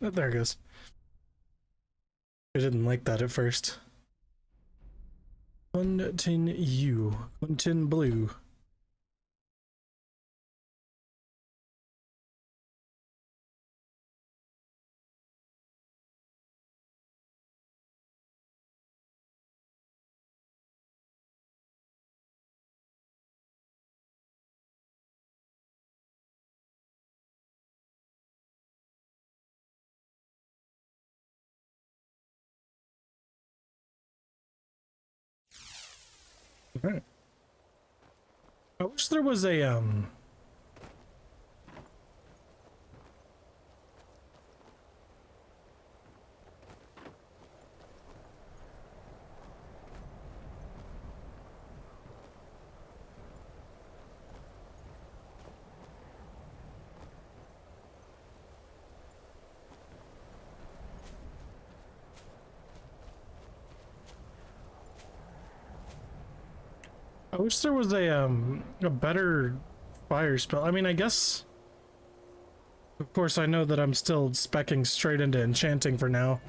There it goes. I didn't like that at first. Quentin Blue. All right. I wish there was a I wish there was a better fire spell. I mean, I guess of course I know that I'm still speccing straight into enchanting for now.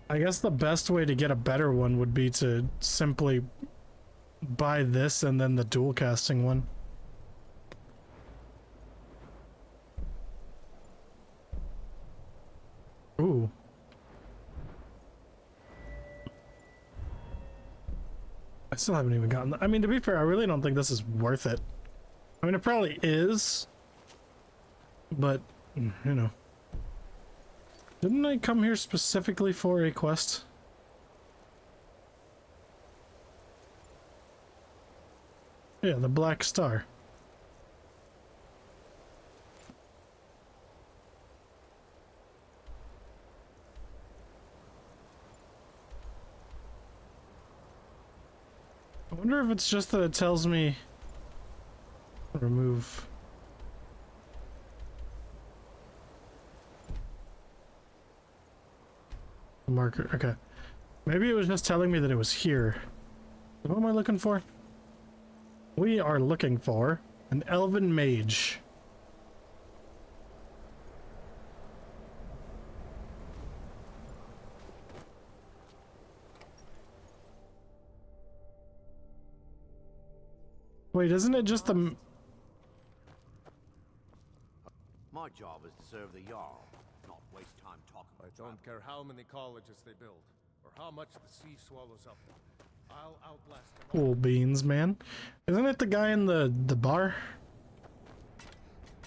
I guess the best way to get a better one would be to simply buy this and then the dual casting one. Ooh. I still haven't even gotten I mean, to be fair, I really don't think this is worth it. I mean, it probably is, but you know. Didn't I come here specifically for a quest? Yeah, the Black Star. I wonder if it's just that it tells me remove the marker. Okay, maybe it was just telling me that it was here. What am I looking for? We are looking for an elven mage. Wait, isn't it just the... My job is to serve the Jarl, not waste time talking. I don't care how many colleges they build, or how much the sea swallows up. I'll outlast them. Cool beans, man. Isn't it the guy in the bar?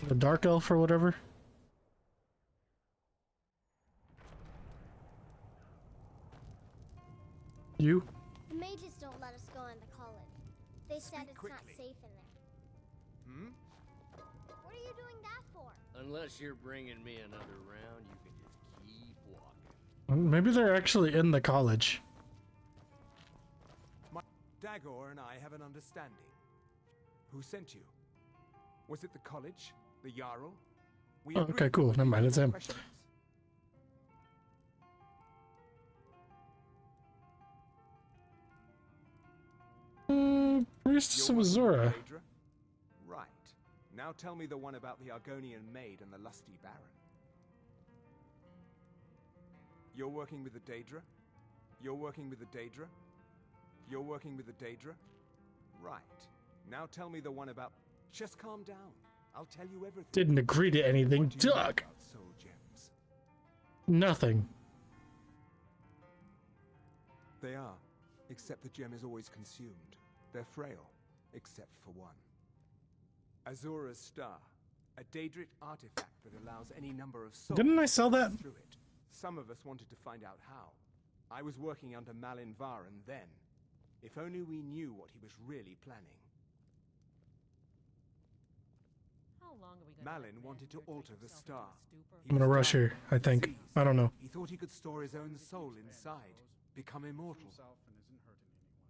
The dark elf or whatever? You? The mages don't let us go in the college. They said it's not safe in there. Hmm? What are you doing that for? Unless you're bringing me another round, you can just keep walking. Maybe they're actually in the college. Dagor and I have an understanding. Who sent you? Was it the college? The Jarl? We Oh, okay, cool. Never mind, it's him. Questions. Priestess of You're working with Azura. Daedra? Right. Now tell me the one about the Argonian maid and the lusty baron. You're working with the Daedra? You're working with the Daedra? You're working with the Daedra? Right. Now tell me the one about... Just calm down. I'll tell you everything. Didn't agree to anything. What do you know Duck. about soul gems? Nothing. They are, except the gem is always consumed. They're frail, except for one. Azura's Star, a Daedric artifact that allows any number of souls Didn't I sell to that? pass through it. Some of us wanted to find out how. I was working under Malin Varen then. If only we knew what he was really planning. Malin wanted to alter the star. I'm gonna rush here, I think. I don't know. He thought he could store his own soul inside, become immortal.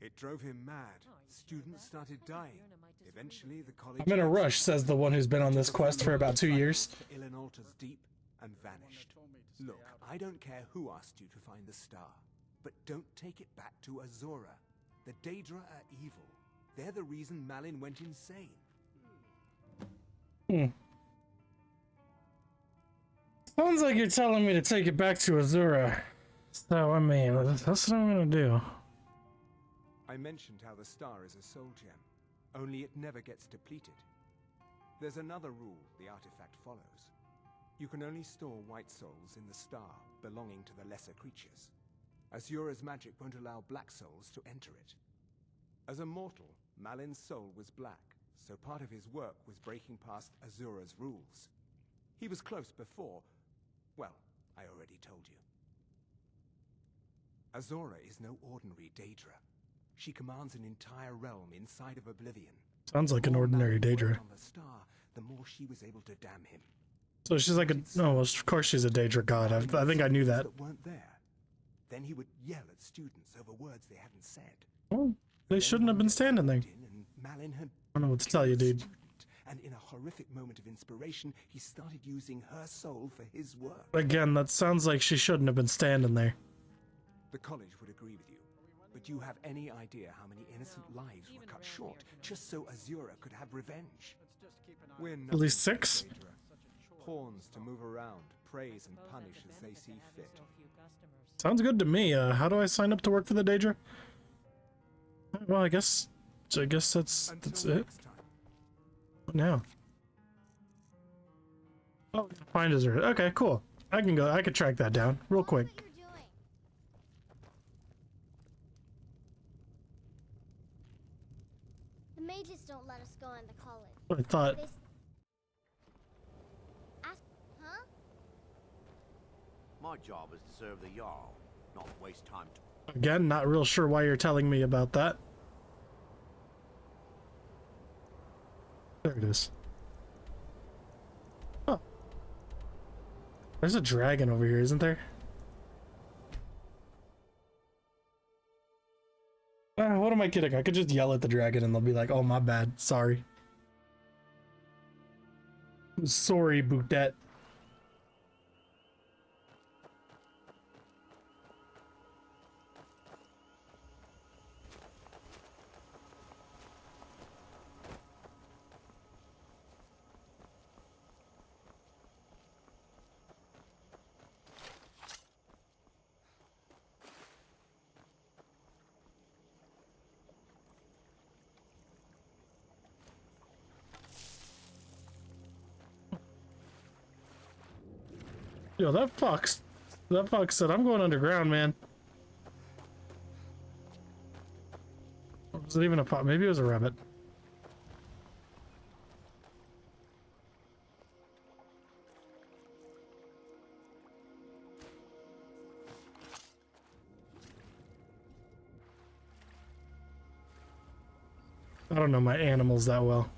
It drove him mad. Students started dying. Eventually, the college... I'm in a rush, says the one who's been on this quest for about 2 years. Illinalta's deep and vanished. Look, I don't care who asked you to find the star, but don't take it back to Azura. The Daedra are evil. They're the reason Malin went insane. Sounds like you're telling me to take it back to Azura. So, I mean, that's what I'm gonna do. I mentioned how the star is a soul gem, only it never gets depleted. There's another rule the artifact follows. You can only store white souls in the star belonging to the lesser creatures. Azura's magic won't allow black souls to enter it. As a mortal, Malin's soul was black, so part of his work was breaking past Azura's rules. He was close before. Well, I already told you. Azura is no ordinary Daedra. She commands an entire realm inside of Oblivion. Sounds like an The more ordinary Malin worked Daedra. on the star, the more she was able to damn him. So she's like a... No, well, of course she's a Daedra god. I think I knew that. Weren't there. Then he would yell at students over words they hadn't said. Well, they shouldn't have been standing there. And Malin had I don't know what to tell you, dude. student, and in a horrific moment of inspiration, he started using her soul for his work. Again, that sounds like she shouldn't have been standing there. The college would agree with you, but do you have any idea how many innocent lives were cut short just so Azura could have revenge? We're At least nothing but 6? Daedra. Pawns to move around, praise and punish as they see fit. Sounds good to me. How do I sign up to work for the Daedra? Well, I guess that's Until it. next time. What now? Oh, find Azura. Okay, cool. I can go. I could track that down real quick. What you're doing. The mages don't let us go into college. What I thought. They ask, huh? My job is to serve the Jarl, not waste time. Again, not real sure why you're telling me about that. There it is. Oh. There's a dragon over here, isn't there? What am I kidding? I could just yell at the dragon and they'll be like, oh, my bad. Sorry. Sorry, Boudet. Yo, that fox said, I'm going underground, man. Or was it even a fox? Maybe it was a rabbit. I don't know my animals that well.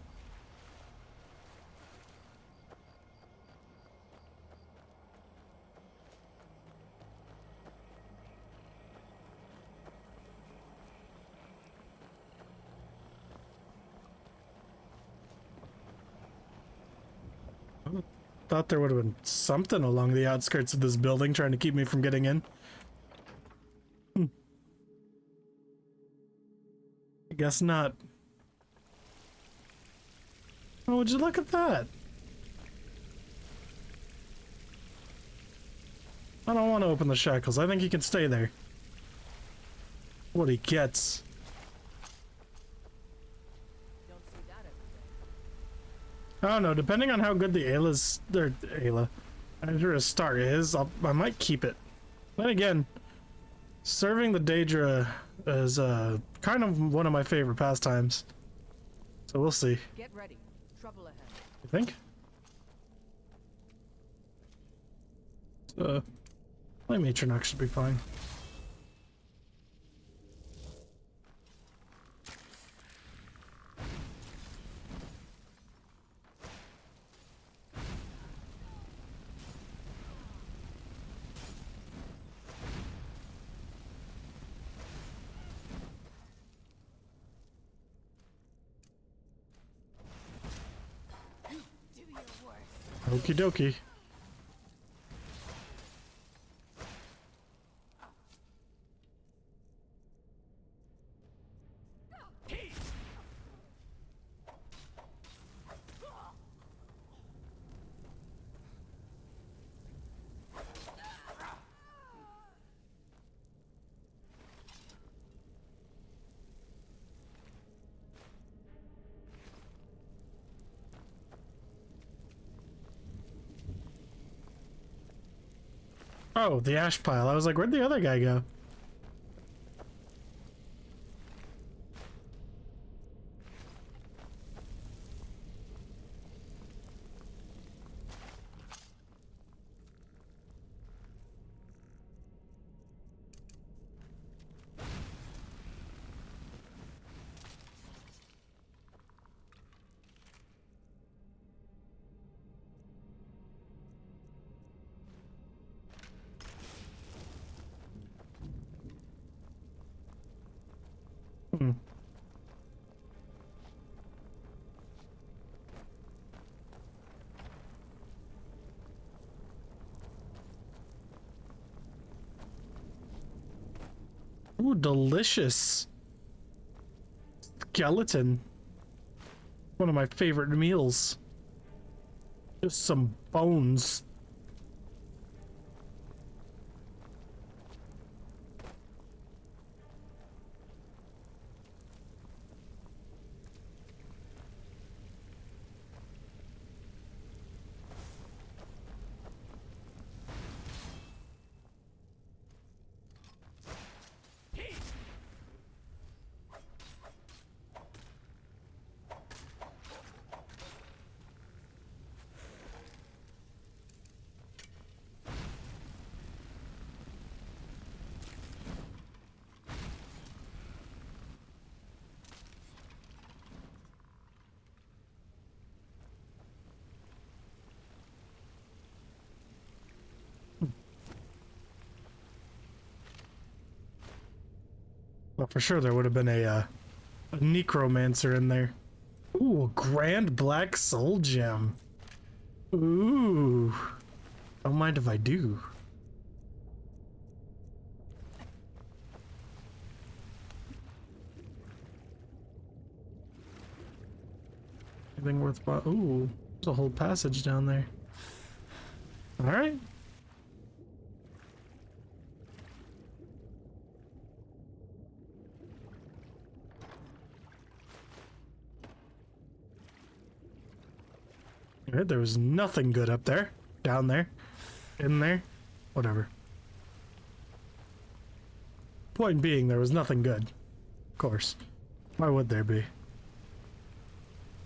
Thought there would have been something along the outskirts of this building trying to keep me from getting in. I guess not. Oh, would you look at that? I don't want to open the shackles. I think he can stay there. What he gets. I don't know, depending on how good the Azura's star is, I might keep it. Then again, serving the Daedra is kind of one of my favorite pastimes. So we'll see. Get ready. Trouble ahead. You think? My Matronox should be fine. Okie dokie. Oh, the ash pile. I was like, where'd the other guy go? Hmm. Ooh, delicious. Skeleton. One of my favorite meals. Just some bones. Well, for sure there would have been a necromancer in there. Ooh, a grand black soul gem. Ooh. Don't mind if I do. Anything worthwhile? Ooh, there's a whole passage down there. All right. All right, there was nothing good up there, down there, in there, whatever. Point being, there was nothing good. Of course. Why would there be?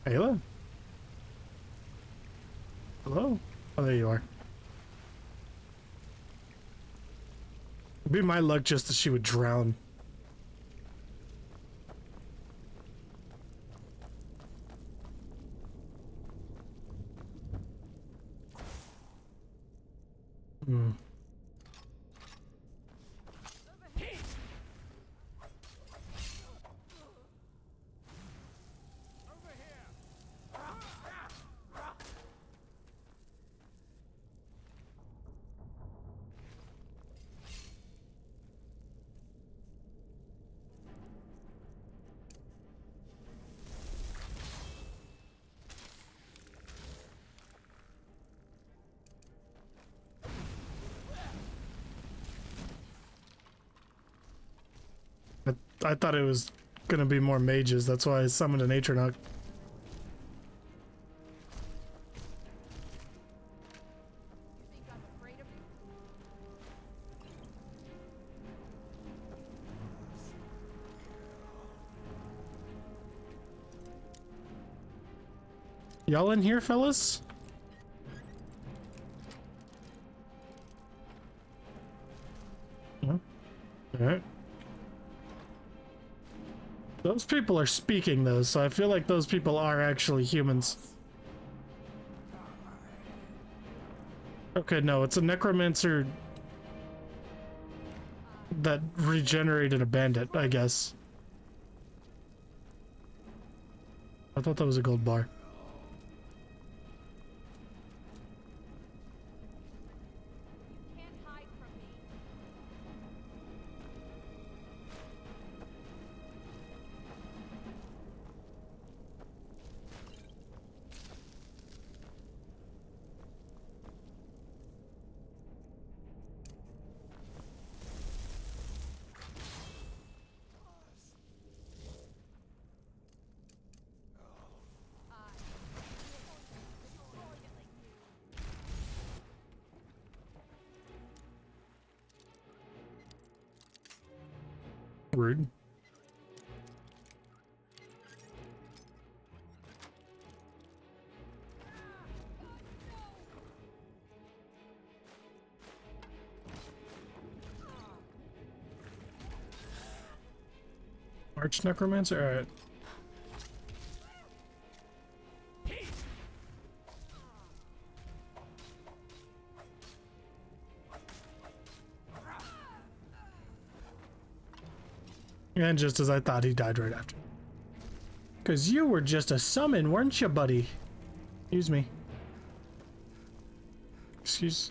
Ayla? Hello? Oh, there you are. It'd be my luck just that she would drown. Hmm. I thought it was gonna be more mages, that's why I summoned an Atronach. You think I'm afraid of you? Y'all in here, fellas? Alright. Those people are speaking though, so I feel like those people are actually humans. Okay, no, it's a necromancer that regenerated a bandit, I guess. I thought that was a gold bar. Can't hide from me. I Rude. Arch Necromancer? Alright. And just as I thought, he died right after. Because you were just a summon, weren't you, buddy? Excuse me. Excuse.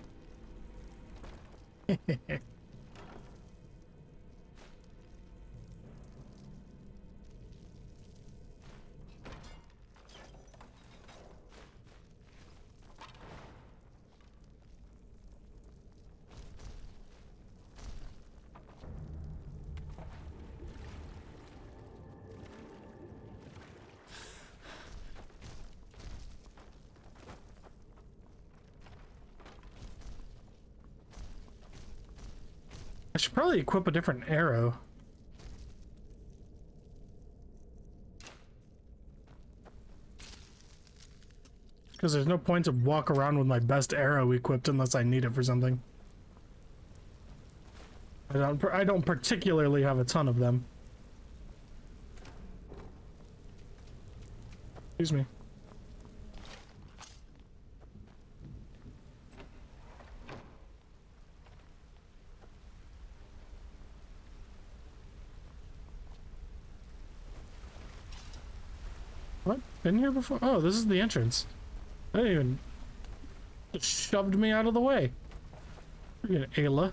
I should probably equip a different arrow. Because there's no point to walk around with my best arrow equipped unless I need it for something. I don't particularly have a ton of them. Excuse me. What? Been here before? Oh, this is the entrance. I didn't even... It shoved me out of the way. Freaking Ayla.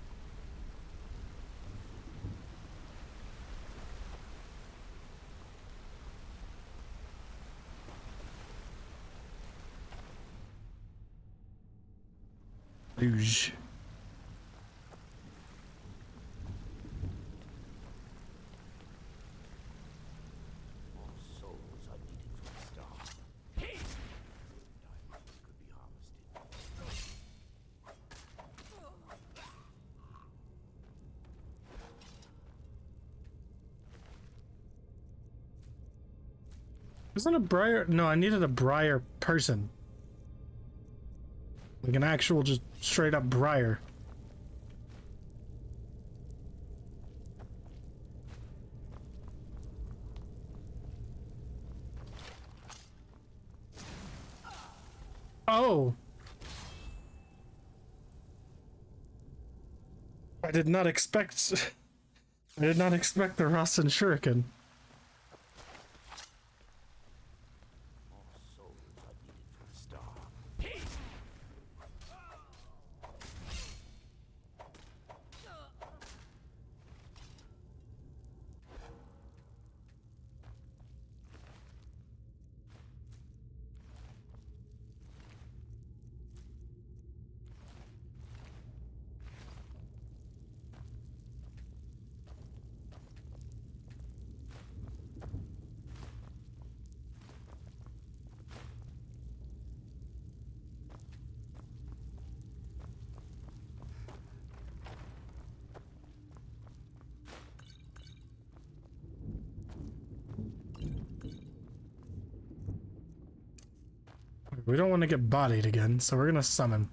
Luge. Isn't a briar? No, I needed a briar person. Like an actual, just straight up briar. Oh! I did not expect... I did not expect the Rasen Shuriken. We don't want to get bodied again, so we're gonna summon.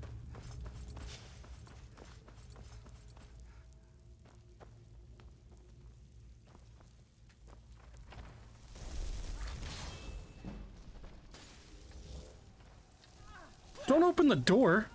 Don't open the door.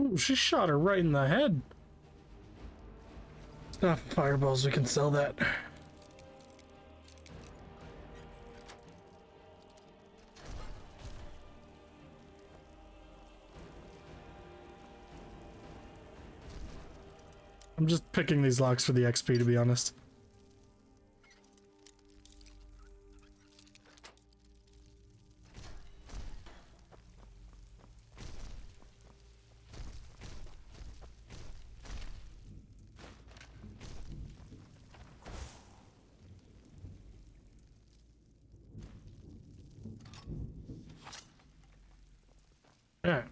Ooh, she shot her right in the head. Enough fireballs, we can sell that. I'm just picking these locks for the XP, to be honest. Alright.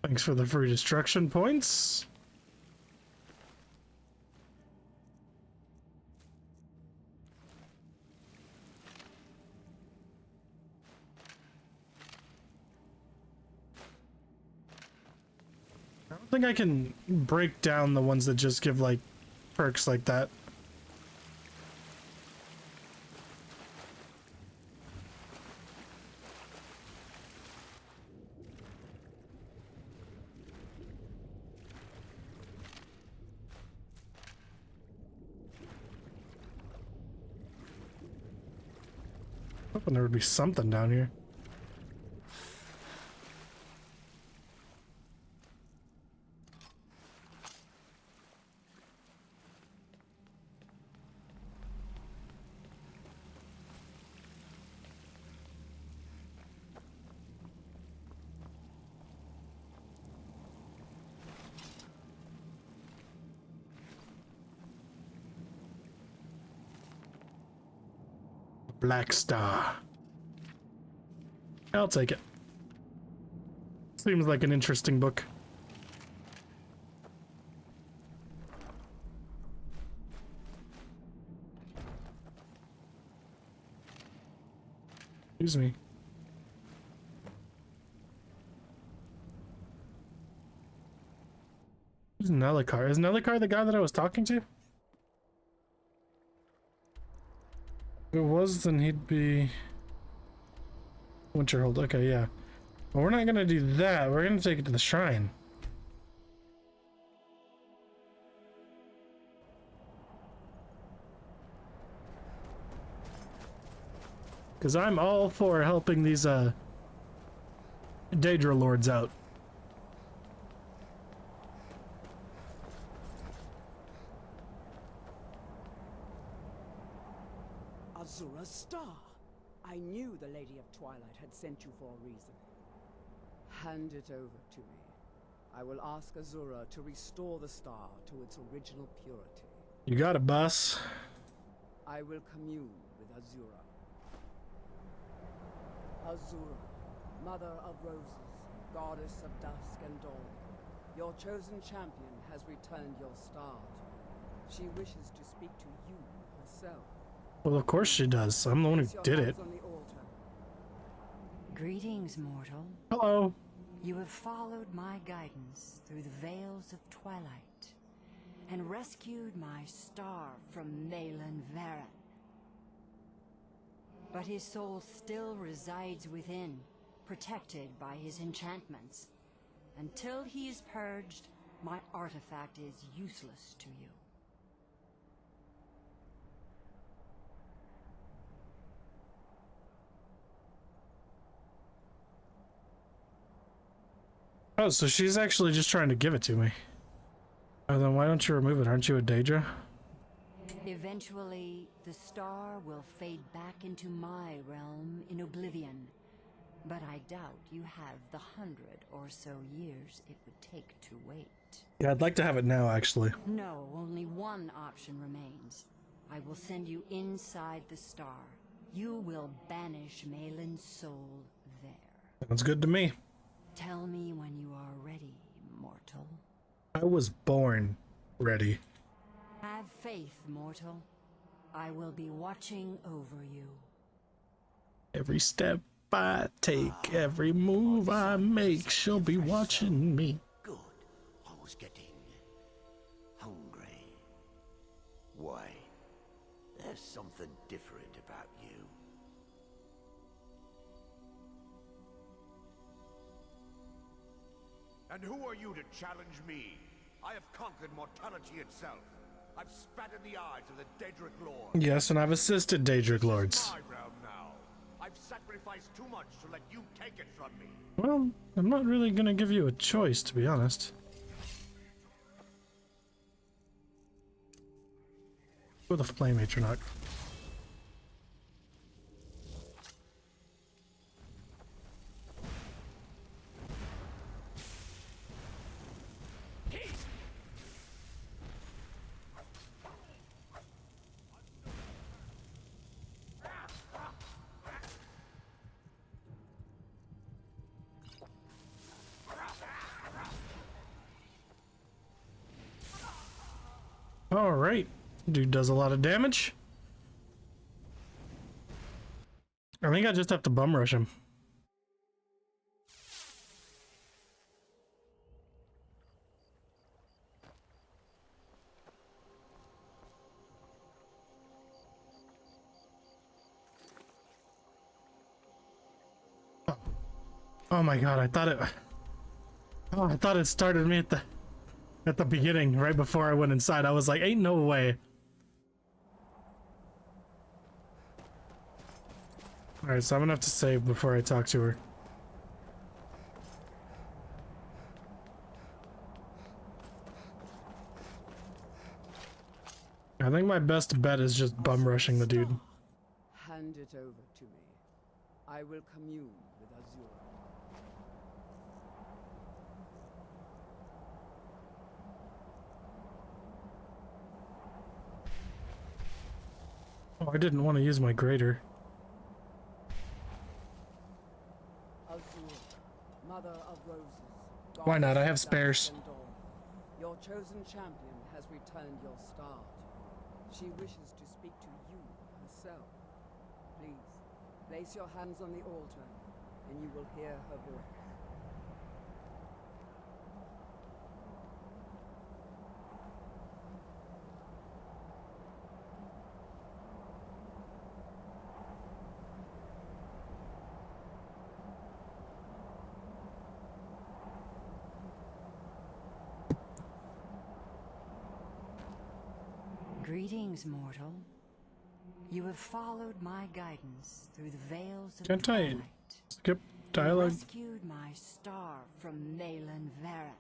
Thanks for the free destruction points. I don't think I can break down the ones that just give like perks like that. Hoping there would be something down here. Black Star. I'll take it. Seems like an interesting book. Excuse me. Who's Nelikar? Is Nelikar the guy that I was talking to? If it was, then he'd be Winterhold. Okay, yeah. But we're not gonna do that. We're gonna take it to the shrine. Because I'm all for helping these Daedra lords out. Azura's star. I knew the Lady of Twilight had sent you for a reason. Hand it over to me. I will ask Azura to restore the star to its original purity. You got it, boss. I will commune with Azura. Azura, Mother of Roses, Goddess of Dusk and Dawn, your chosen champion has returned your star to you. She wishes to speak to you herself. Well, of course she does. I'm the one who did it. On the altar. Greetings, mortal. Hello. You have followed my guidance through the veils of twilight and rescued my star from Malin Varen. But his soul still resides within, protected by his enchantments. Until he is purged, my artifact is useless to you. Oh, so she's actually just trying to give it to me. Oh, then why don't you remove it? Aren't you a Daedra? Eventually, the star will fade back into my realm in oblivion. But I doubt you have the 100 or so years it would take to wait. Yeah, I'd like to have it now, actually. No, only one option remains. I will send you inside the star. You will banish Malin's soul there. Sounds good to me. Tell me when you are ready, mortal. I was born ready. Have faith, mortal. I will be watching over you. Every step I take, every move I make, she'll be watching me. Good. I was getting hungry. Why? There's something different about you. And who are you to challenge me? I have conquered mortality itself. I've spat in the eyes of the Daedric Lord. Yes, and I've assisted Daedric Lords. My realm now. I've sacrificed too much to let you take it from me. Well, I'm not really gonna give you a choice, to be honest. With a flame atronach. Alright. Dude does a lot of damage. I think I just have to bum rush him. Oh my god, I thought it... Oh, I thought it started me at the beginning, right before I went inside. I was like, ain't no way. Alright, so I'm gonna have to save before I talk to her. I think my best bet is just bum rushing the dude. Hand it over to me. I will commune with Azura. Oh, I didn't want to use my grater. Azura, Mother of Roses. Why not? I have Goddess of spares. Darkness and Dawn. Your chosen champion has returned your star to you. She wishes to speak to you herself. Please, place your hands on the altar, and you will hear her voice. Greetings, mortal. You have followed my guidance through the veils of Can't I twilight. skip You dialogue? rescued my star from Malin Varen.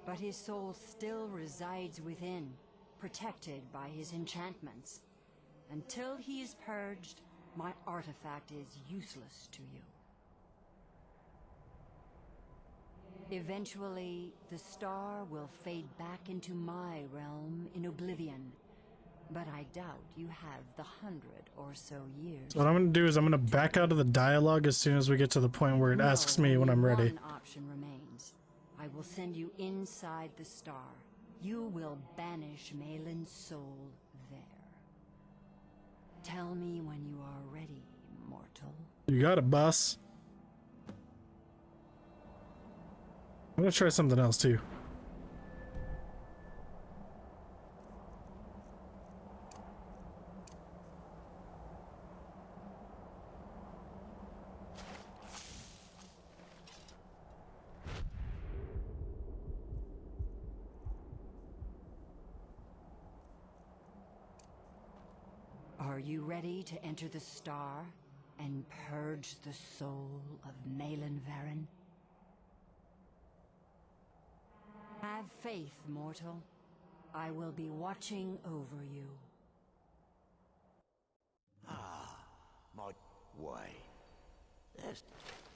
But his soul still resides within, protected by his enchantments. Until he is purged, my artifact is useless to you. Eventually, the star will fade back into my realm in oblivion. But I doubt you have the 100 or so years. So what I'm gonna do is I'm gonna back out of the dialogue as soon as we get to the point where it asks me when I'm ready. One option remains. I will send you inside the star. You will banish Malin's soul there. Tell me when you are ready, mortal. You got it, boss. I'm gonna try something else too. Are you ready to enter the star and purge the soul of Malin Varen? Have faith, mortal. I will be watching over you. Ah, my way. This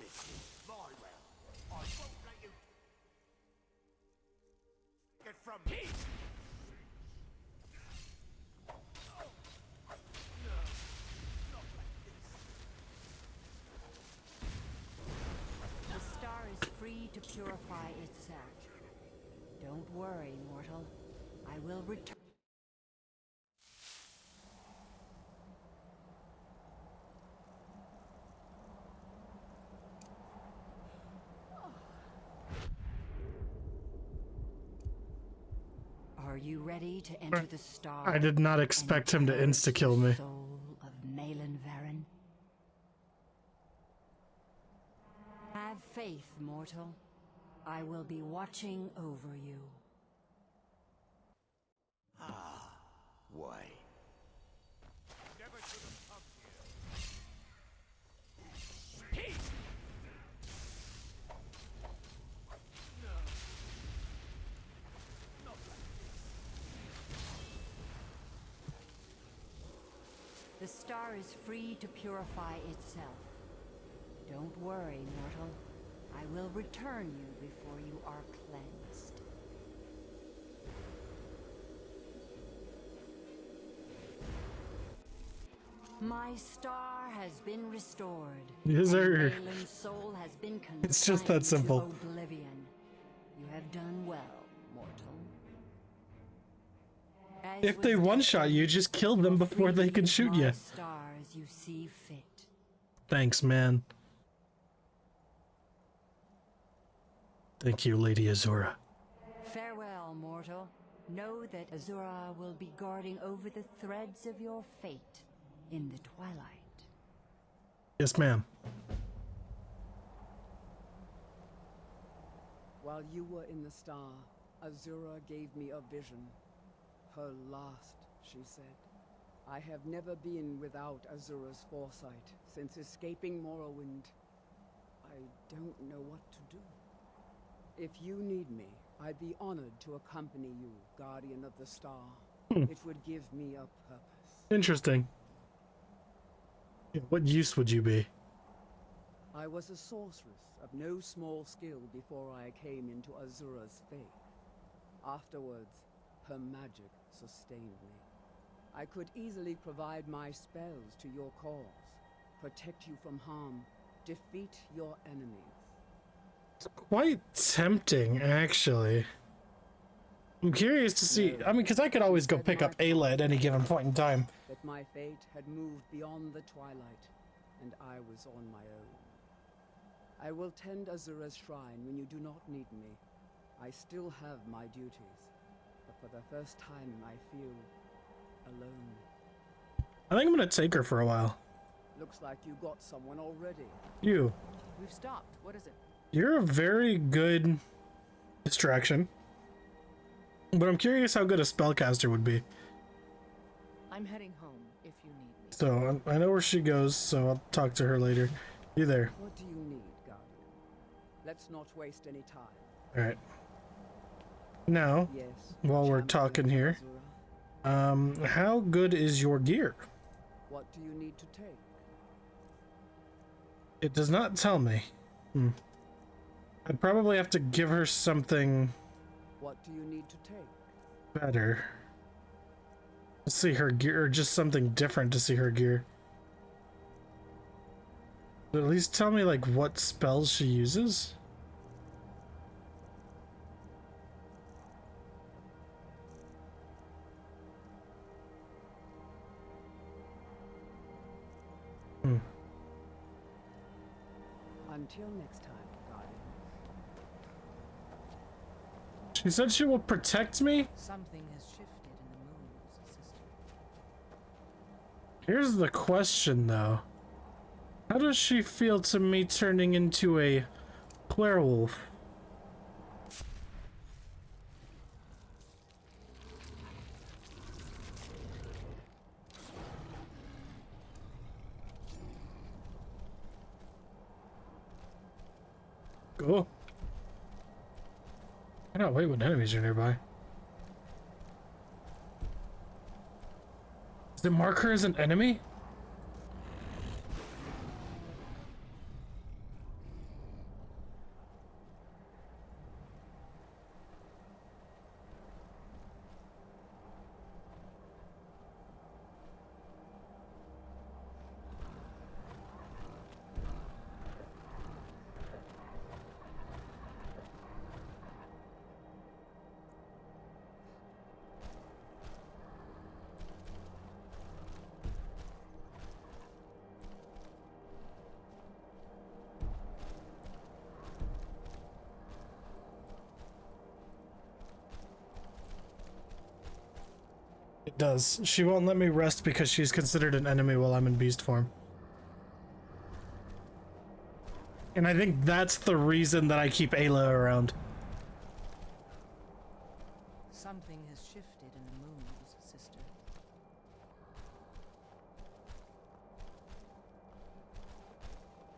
is my realm. I won't let you get from me. The star is free to purify itself. Don't worry, mortal. I will return. you ready to enter the star? I did not expect him to insta-kill me. Soul of Malin Varen. Have faith, mortal. I will be watching over you. Wait. Never should have come here. The star is free to purify itself. Don't worry, mortal. I will return you before you are cleansed. My star has been restored. Yes, sir. And Malin's soul has been It's just that consigned simple. to oblivion. You have done well, mortal. As If was they one-shot you, just kill them before they can shoot you. my star as you see fit. Thanks, man. Thank you, Lady Azura. Farewell, mortal. Know that Azura will be guarding over the threads of your fate in the twilight. Yes, ma'am. While you were in the star, Azura gave me a vision. Her last, she said. I have never been without Azura's foresight since escaping Morrowind. I don't know what to do. If you need me, I'd be honored to accompany you, Guardian of the Star. It would give me a purpose. Interesting. Yeah, what use would you be? I was a sorceress of no small skill before I came into Azura's faith. Afterwards, her magic sustained me. I could easily provide my spells to your cause, protect you from harm, defeat your enemies. It's quite tempting, actually. I'm curious to see. I mean, because I could always go pick up Ayla at any given point in time. That my fate had moved beyond the twilight, and I was on my own. I will tend Azura's shrine when you do not need me. I still have my duties, but for the first time I feel alone. I think I'm gonna take her for a while. Looks like you got someone already. You. We've stopped. What is it? You're a very good distraction. But I'm curious how good a spellcaster would be. I'm heading home if you need me. So, I know where she goes, so I'll talk to her later. You there? What do you need, Guardian? Let's not waste any time. Alright. Now, Yes. while we're champion talking of here, Azura, how good is your gear? what do you need to take? It does not tell me. I'd probably have to give her something What do you need to take? better. To see her gear, or just something different to see her gear. At least tell me, like, what spells she uses? Until next time, Guardian. She said she will protect me? Something has shifted in the moon's system. Here's the question, though. How does she feel to me turning into a werewolf? Cool. I cannot wait when enemies are nearby. Does it mark her as an enemy? It does. She won't let me rest because she's considered an enemy while I'm in beast form. And I think that's the reason that I keep Ayla around. Something has shifted in the moons, sister.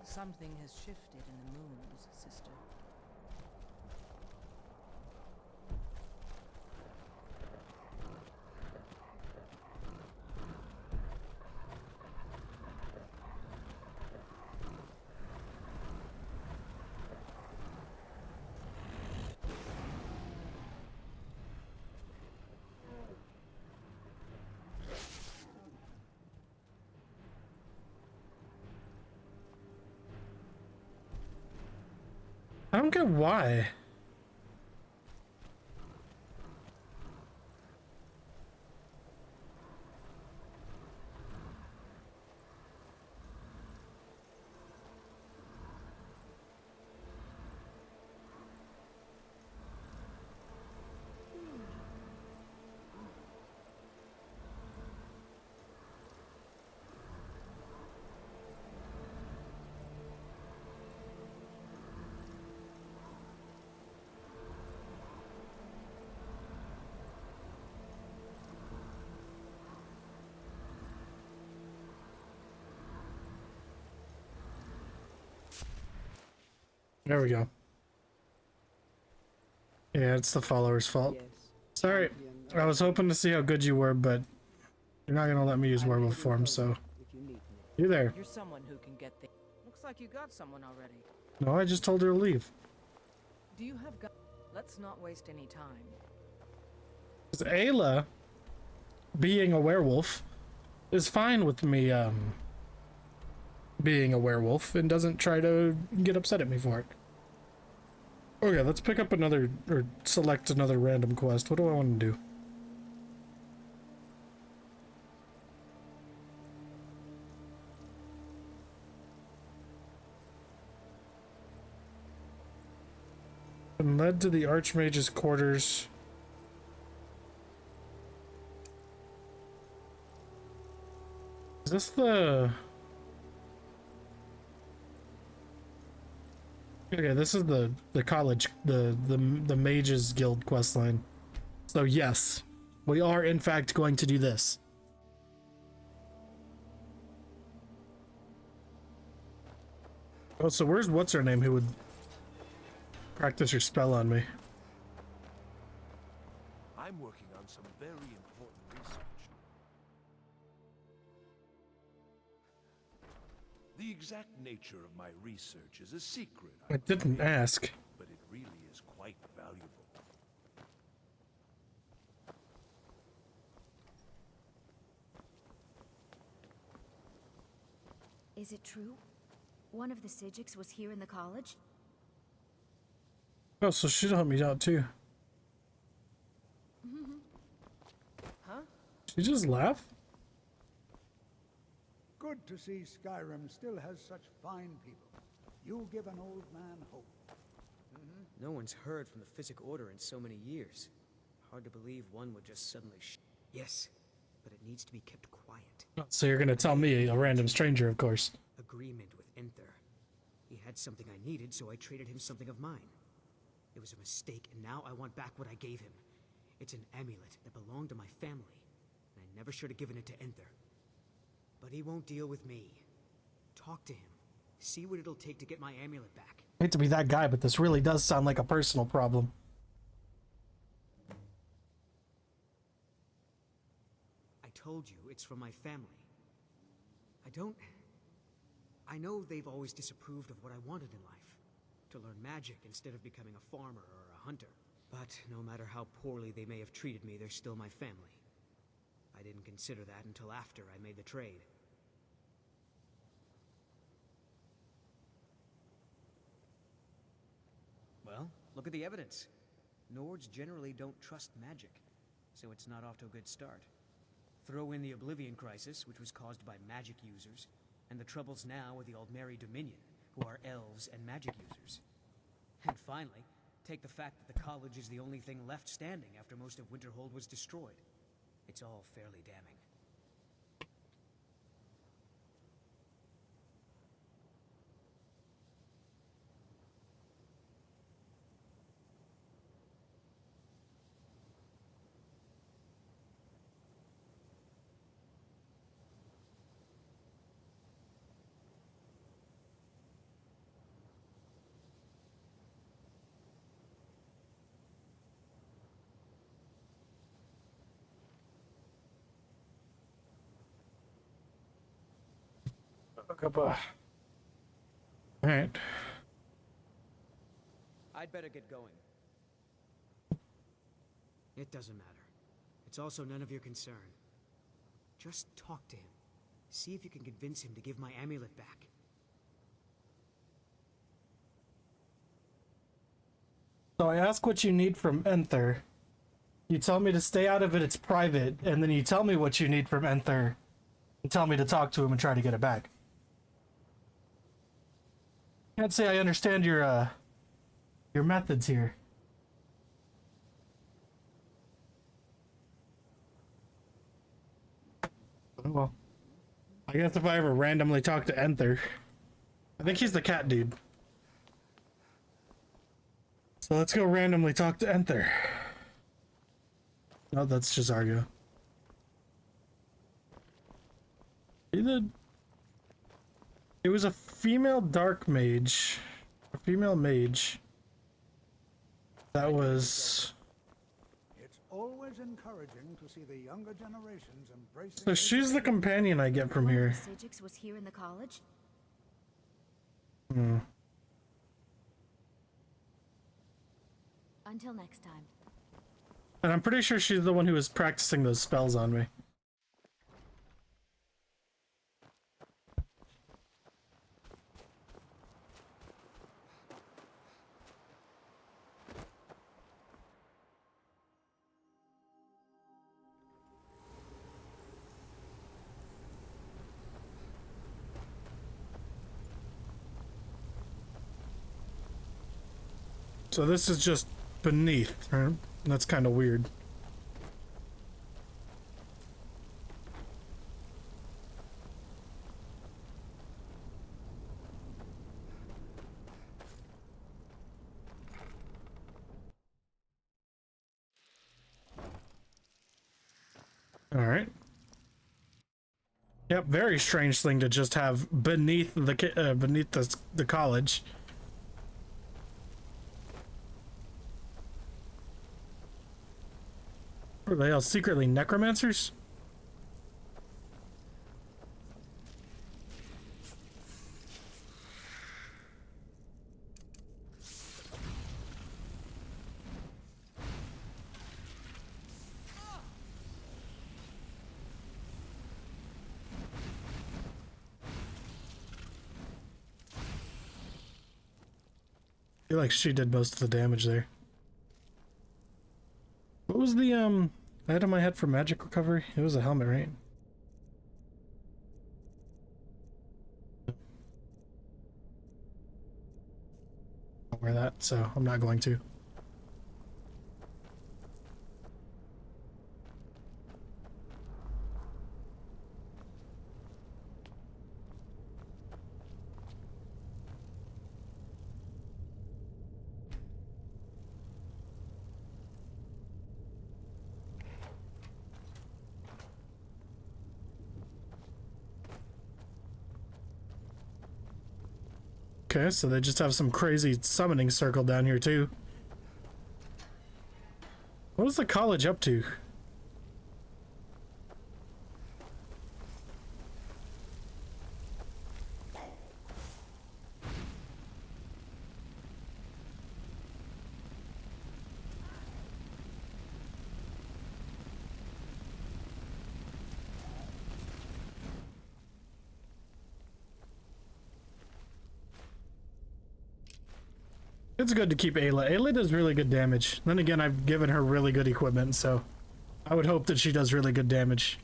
Something has shifted in the moons, sister. I don't get why. There we go. Yeah, it's the follower's fault. Yes. Sorry, I was hoping to see how good you were, but you're not gonna let me use werewolf form, so... If you need me. You there. You're someone who can get things. Looks like you got someone already. No, I just told her to leave. Do you have gun? Let's not waste any time. Because Ayla, being a werewolf, is fine with me, being a werewolf and doesn't try to get upset at me for it. Okay, let's pick up another, or select another random quest. What do I want to do? Been led to the Archmage's quarters. Is this the... Okay, this is the college, the Mages Guild questline. So yes, we are in fact going to do this. Oh, so where's what's her name who would practice her spell on me? I'm working on some very important research. The exact nature of my research is a secret. I didn't ask. But it really is quite valuable. Is it true? One of the Psijics was here in the college? Oh, so she'll help me out too. Huh? She just laughed? Good to see Skyrim still has such fine people. You give an old man hope. No one's heard from the Physic Order in so many years. Hard to believe one would just suddenly Yes, but it needs to be kept quiet. So you're gonna tell me, a random stranger, of course. Agreement with Enther. He had something I needed, so I traded him something of mine. It was a mistake, and now I want back what I gave him. It's an amulet that belonged to my family, and I never should have given it to Enther. But he won't deal with me. Talk to him. See what it'll take to get my amulet back. I hate to be that guy, but this really does sound like a personal problem. I told you, it's from my family. I know they've always disapproved of what I wanted in life. To learn magic instead of becoming a farmer or a hunter. But no matter how poorly they may have treated me, they're still my family. I didn't consider that until after I made the trade. Well, look at the evidence. Nords generally don't trust magic, so it's not off to a good start. Throw in the Oblivion Crisis, which was caused by magic users, and the troubles now with the Aldmeri Dominion, who are elves and magic users. And finally, take the fact that the college is the only thing left standing after most of Winterhold was destroyed. It's all fairly damning. All right. I'd better get going. It doesn't matter. It's also none of your concern. Just talk to him. See if you can convince him to give my amulet back. So I ask what you need from Enther. You tell me to stay out of it, it's private, and then you tell me what you need from Enther and tell me to talk to him and try to get it back. Can't say I understand your methods here. Well, I guess if I ever randomly talk to Enther, I think he's the cat dude. So let's go randomly talk to Enther. No, that's just Argo. It was a female dark mage. A female mage. That was... It's always encouraging to see the younger generations embracing... So she's the companion I get from here. Sajix was here in the college? Hmm. Until next time. And I'm pretty sure she's the one who was practicing those spells on me. So this is just beneath, right? That's kind of weird. All right. Yep, very strange thing to just have beneath the college. Are they all secretly necromancers? I feel like she did most of the damage there. What was the item I had for magic recovery? It was a helmet, right? I'll wear that, so I'm not going to. Okay, so they just have some crazy summoning circle down here too. What was the college up to? It's good to keep Ayla. Ayla does really good damage. Then again, I've given her really good equipment, so I would hope that she does really good damage.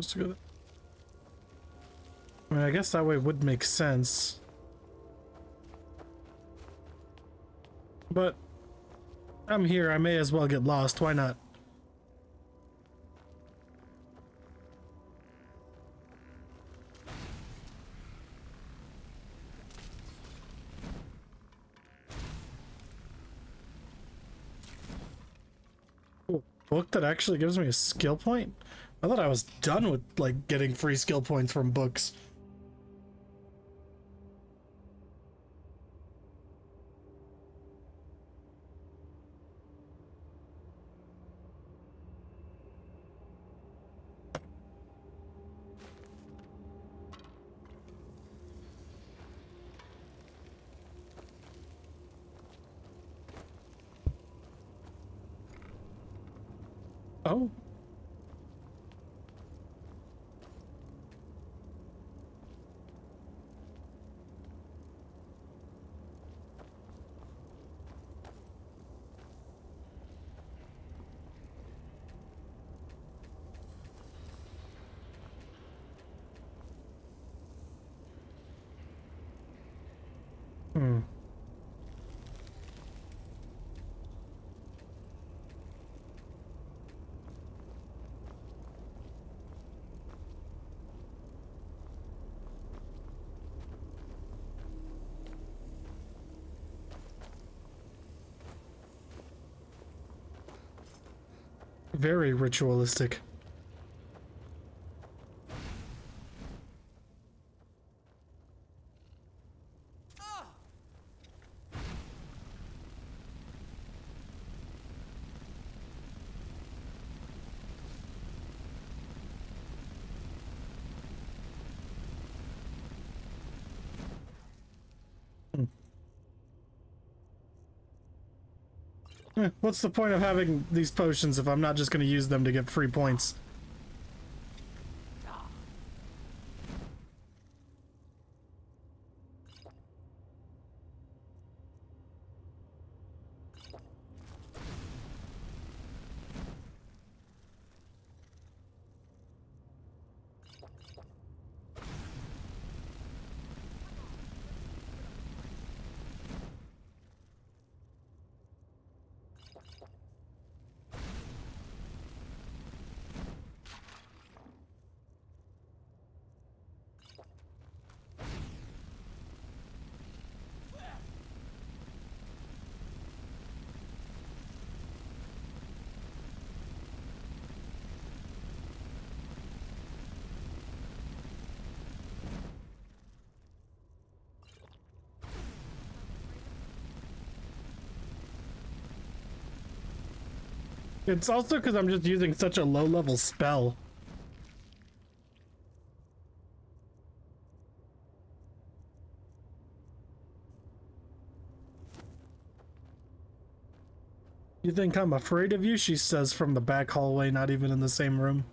Supposed to go. I mean, I guess that way would make sense. But I'm here, I may as well get lost, why not? Ooh, book that actually gives me a skill point? I thought I was done with like getting free skill points from books. Oh. Hmm. Very ritualistic. What's the point of having these potions if I'm not just going to use them to get free points? It's also because I'm just using such a low-level spell. You think I'm afraid of you? She says from the back hallway, not even in the same room.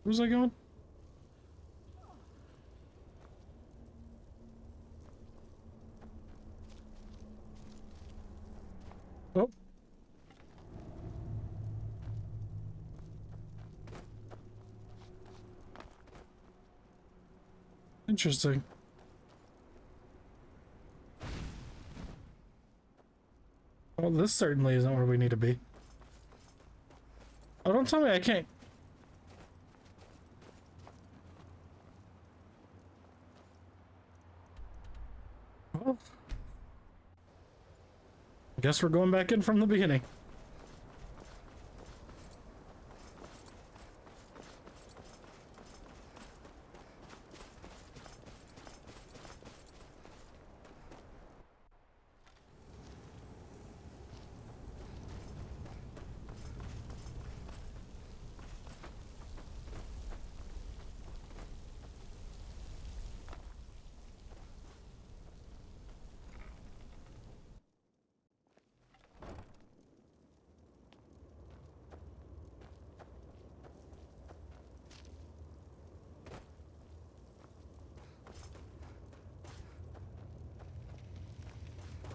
Where's I going? Oh. Interesting. Well, this certainly isn't where we need to be. Oh, don't tell me I can't. Well, I guess we're going back in from the beginning.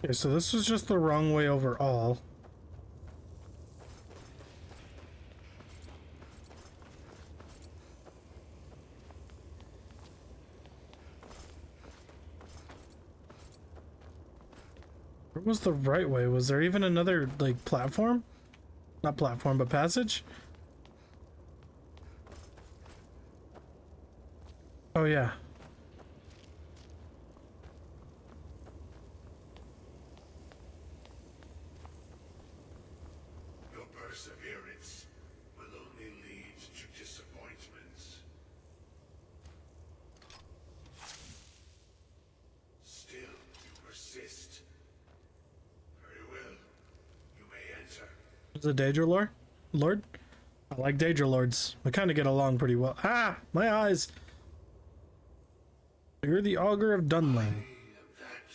Okay, so this was just the wrong way overall. Where was the right way? Was there even another, like, platform? Not platform, but passage? Oh, yeah. Your perseverance will only lead to disappointments. Still, you persist. Very well. You may enter. Is it Daedra Lord? Lord? I like Daedra Lords. We kind of get along pretty well. Ah! My eyes! You're the Augur of Dunlane. I am that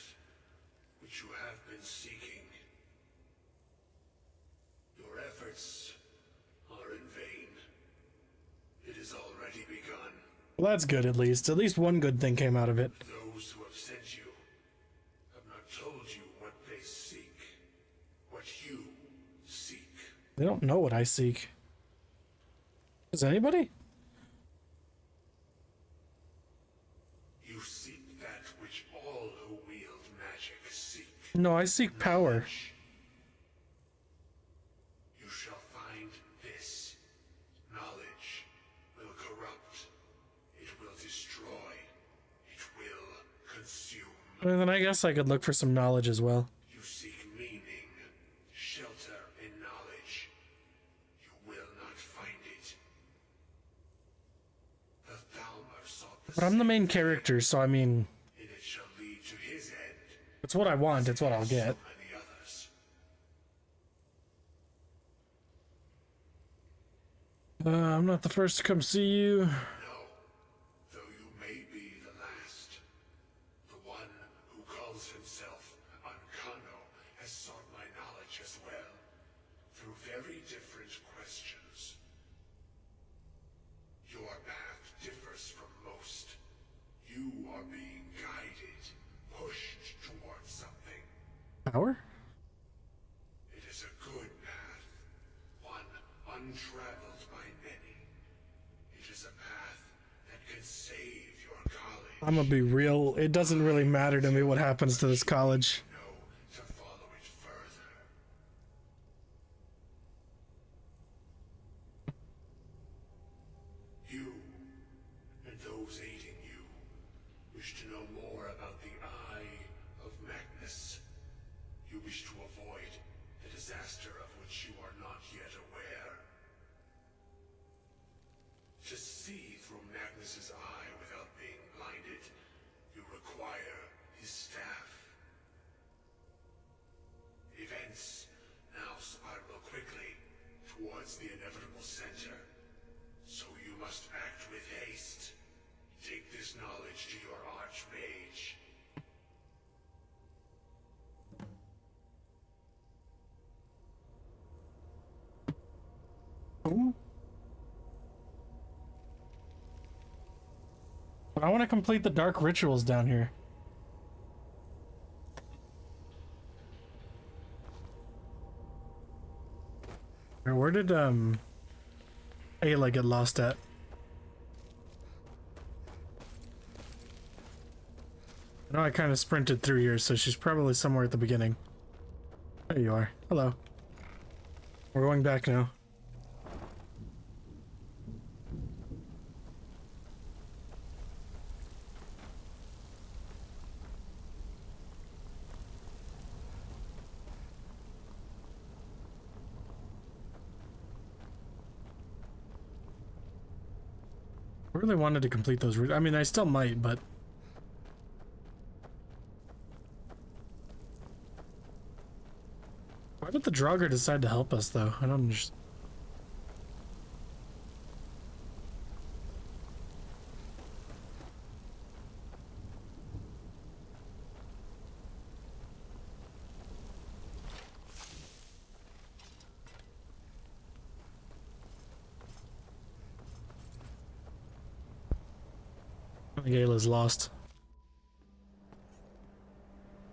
which you have been seeking. Your efforts are in vain. It has already begun. Well, that's good at least. At least one good thing came out of it. Those who have sent you have not told you what they seek. What you seek. They don't know what I seek. Does anybody? You seek that which all who wield magic seek. No, I seek power. You shall find this. Knowledge will corrupt. It will destroy. It will consume. Well, then I guess I could look for some knowledge as well. You seek meaning, shelter in knowledge. You will not find it. The Thalmor sought the But I'm the main character, so I mean, and it shall lead to his end. it's what I want, it's what I'll get. So many others. I'm not the first to come see you. No, though you may be the last. The one who calls himself Ancano has sought my knowledge as well, through very different questions. Your path differs from most. You are being guided, pushed towards something. Power? It is a good path, one untraveled by many. It is a path that can save your college. I'm gonna be real. It doesn't really matter to me what happens to this college. Know to follow it further. You and those aiding you wish to know more about the Eye of Magnus. You wish to avoid the disaster of which you are not yet aware. To see through Magnus's eye without being blinded, you require his staff. Events now spiral quickly towards the inevitable center. So you must act with haste. Take this knowledge to your archmage. Ooh. But I want to complete the dark rituals down here. Where did Ayla get lost at? I know I kind of sprinted through here, so she's probably somewhere at the beginning. There you are. Hello. We're going back now. I really wanted to complete those routes. I mean, I still might, but... Why did the Draugr decide to help us, though? I don't understand. Gala's lost.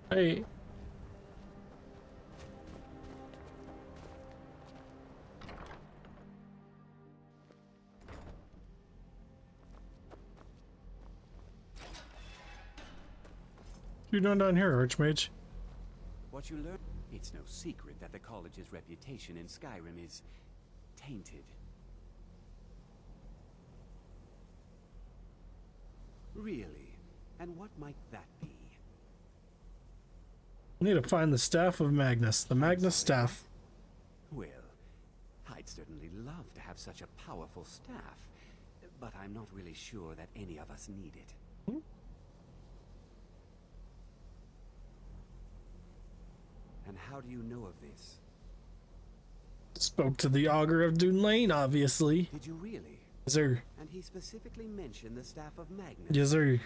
Hey. What you doing down here, Archmage? What you learn? It's no secret that the college's reputation in Skyrim is tainted. Really? And what might that be? I need to find the Staff of Magnus. The Magnus Staff. Well, I'd certainly love to have such a powerful staff, but I'm not really sure that any of us need it. And how do you know of this? Spoke to the Augur of Dune Lane, obviously. Did you really? Yes, sir. And he specifically mentioned the Staff of Magnus. Yes, sir.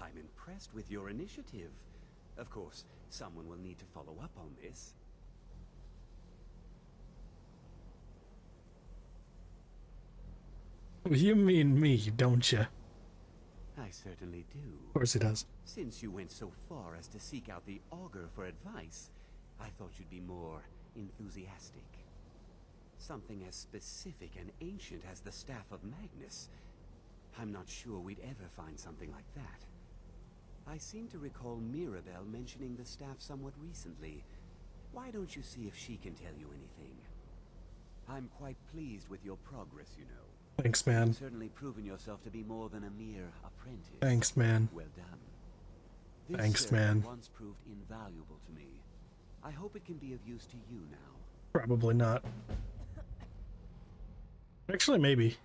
I'm impressed with your initiative. Of course, someone will need to follow up on this. You mean me, don't you? I certainly do. Of course he does. Since you went so far as to seek out the Augur for advice, I thought you'd be more enthusiastic. Something as specific and ancient as the Staff of Magnus. I'm not sure we'd ever find something like that. I seem to recall Mirabelle mentioning the staff somewhat recently. Why don't you see if she can tell you anything? I'm quite pleased with your progress, you know. Thanks, man. You've certainly proven yourself to be more than a mere apprentice. Thanks, man. Well done. This Thanks, man. once proved invaluable to me. I hope it can be of use to you now. Probably not. Actually, maybe.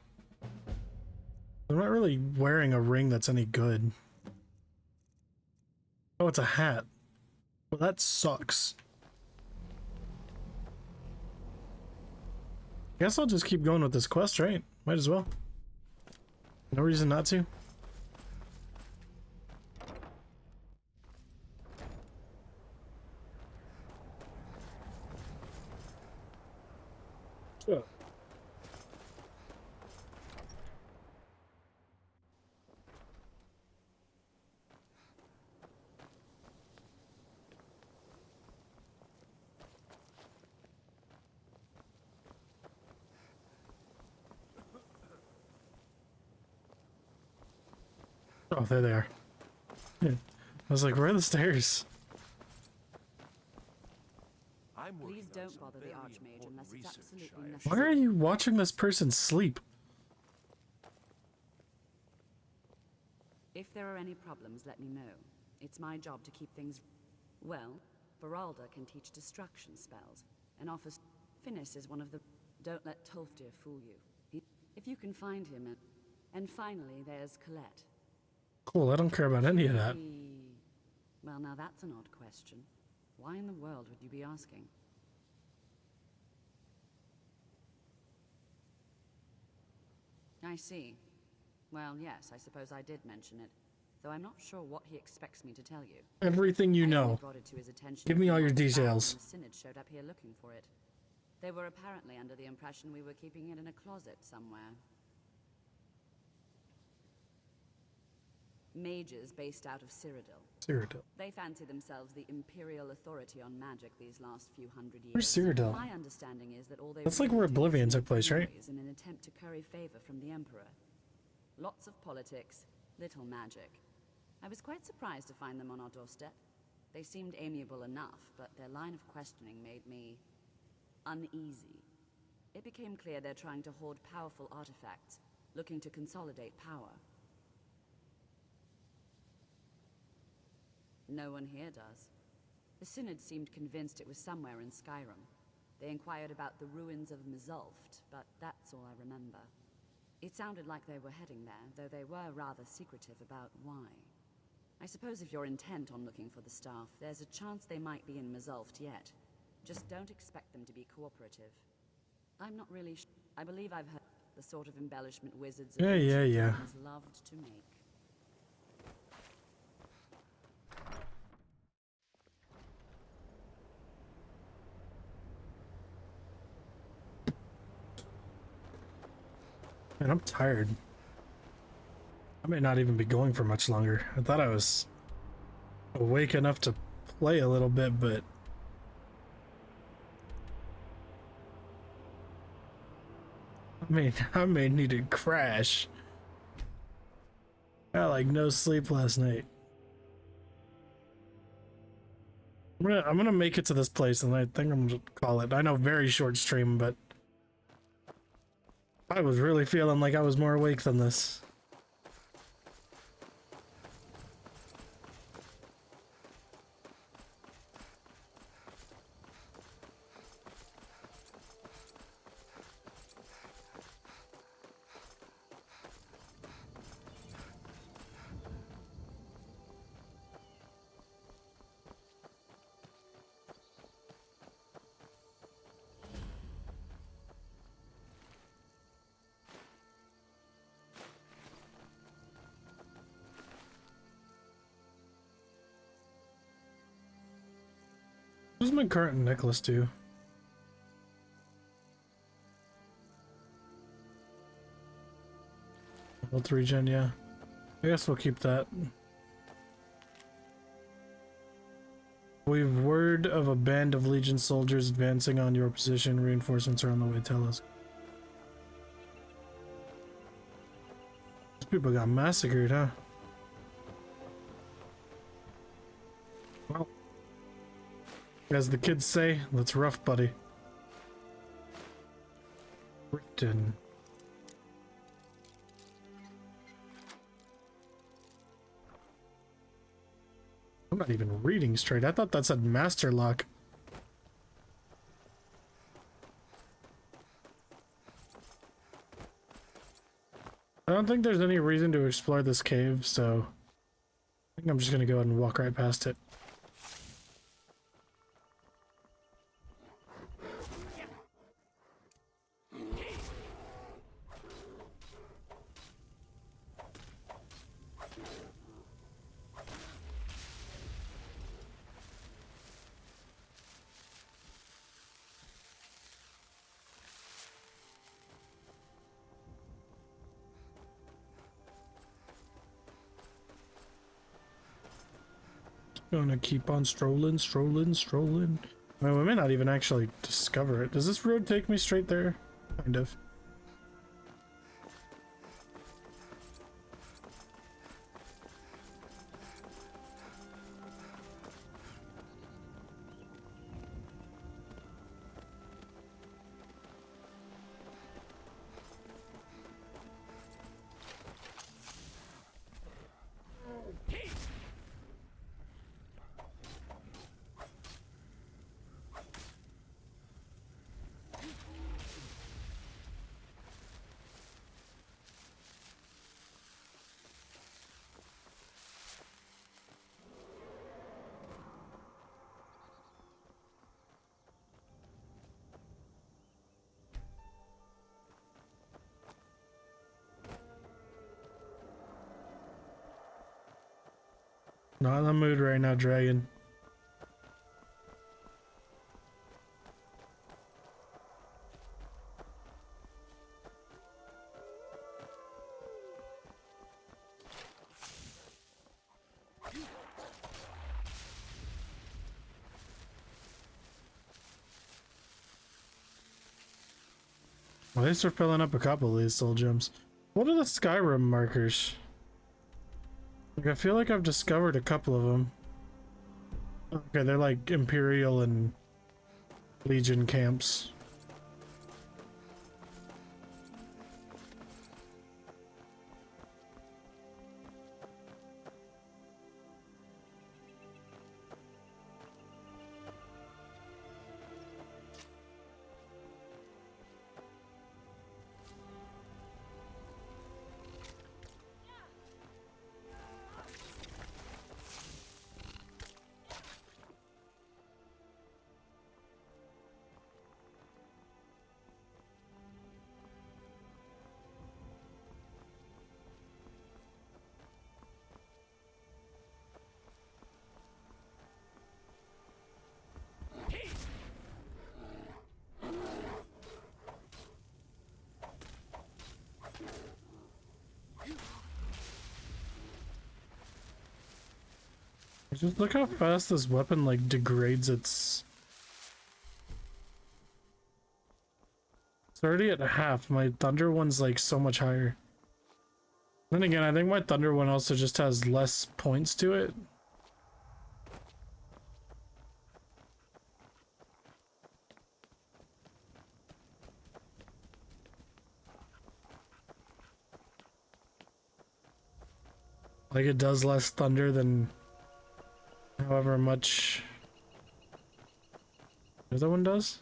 I'm not really wearing a ring that's any good. Oh, it's a hat. Well, that sucks. Guess I'll just keep going with this quest, right? Might as well. No reason not to. So. Oh, there they are. Yeah. I was like, where are the stairs? Please don't bother the Archmage unless it's absolutely Why necessary. are you watching this person sleep? If there are any problems, let me know. It's my job to keep things... Well, Varalda can teach destruction spells, and offers... Finis is one of the... Don't let Tolfdir fool you. If you can find him... And finally, there's Colette. Cool, I don't care about any of that. Well, now that's an odd question. Why in the world would you be asking? I see. Well, yes, I suppose I did mention it. Though I'm not sure what he expects me to tell you. Everything you know. Brought it to his attention Give me all your when the details. Synod showed up here looking for it. They were apparently under the impression we were keeping it in a closet somewhere. Mages based out of Cyrodiil. Cyrodiil. They fancy themselves the imperial authority on magic these last few hundred years. Where's Cyrodiil? My understanding is that all they That's like really where do Oblivion is took place, right? noise in an attempt to curry favor from the Emperor. Lots of politics, little magic. I was quite surprised to find them on our doorstep. They seemed amiable enough, but their line of questioning made me uneasy. It became clear they're trying to hoard powerful artifacts, looking to consolidate power. No one here does. The Synod seemed convinced it was somewhere in Skyrim. They inquired about the ruins of Mizulft, but that's all I remember. It sounded like they were heading there, though they were rather secretive about why. I suppose if you're intent on looking for the staff, there's a chance they might be in Mazulft yet. Just don't expect them to be cooperative. I'm not really sure. I believe I've heard the sort of embellishment wizards of ancient times loved to make. Man, I'm tired. I may not even be going for much longer. I thought I was awake enough to play a little bit, but I may need to crash. I had like no sleep last night. I'm gonna make it to this place, and I think I'm gonna call it. I know, very short stream, but I was really feeling like I was more awake than this. Who's my current necklace to? Health regen, yeah. I guess we'll keep that. We've word of a band of Legion soldiers advancing on your position. Reinforcements are on the way, tell us. These people got massacred, huh? Well, as the kids say, that's rough, buddy. Britain. I'm not even reading straight. I thought that said master lock. I don't think there's any reason to explore this cave, so I think I'm just gonna go ahead and walk right past it. Gonna keep on strolling. Well, we may not even actually discover it. Does this road take me straight there? Kind of. Not in the mood right now, dragon. Well, at least we're filling up a couple of these soul gems. What are the Skyrim markers? Like, I feel like I've discovered a couple of them. Okay, they're like Imperial and Legion camps. Just look how fast this weapon like degrades its. It's already at half. My thunder one's like so much higher. Then again, I think my thunder one also just has less points to it. Like it does less thunder than however much the other one does.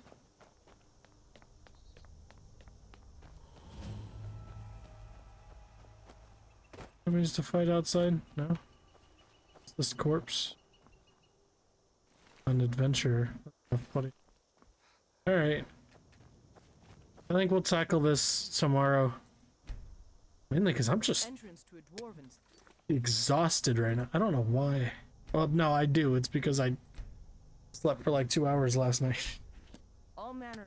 Enemies to fight outside? No. It's this corpse. An adventure. That's funny. Alright. I think we'll tackle this tomorrow. Mainly because I'm just exhausted right now. I don't know why. Well, no, I do. It's because I slept for like 2 hours last night. All manner.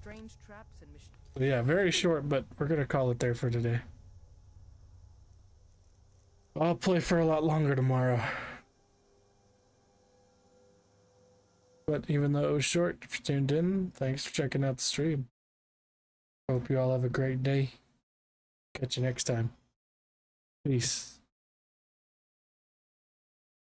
Strange traps and machines. Yeah, very short, but we're gonna call it there for today. I'll play for a lot longer tomorrow. But even though it was short, if you tuned in, thanks for checking out the stream. Hope you all have a great day. Catch you next time. Peace.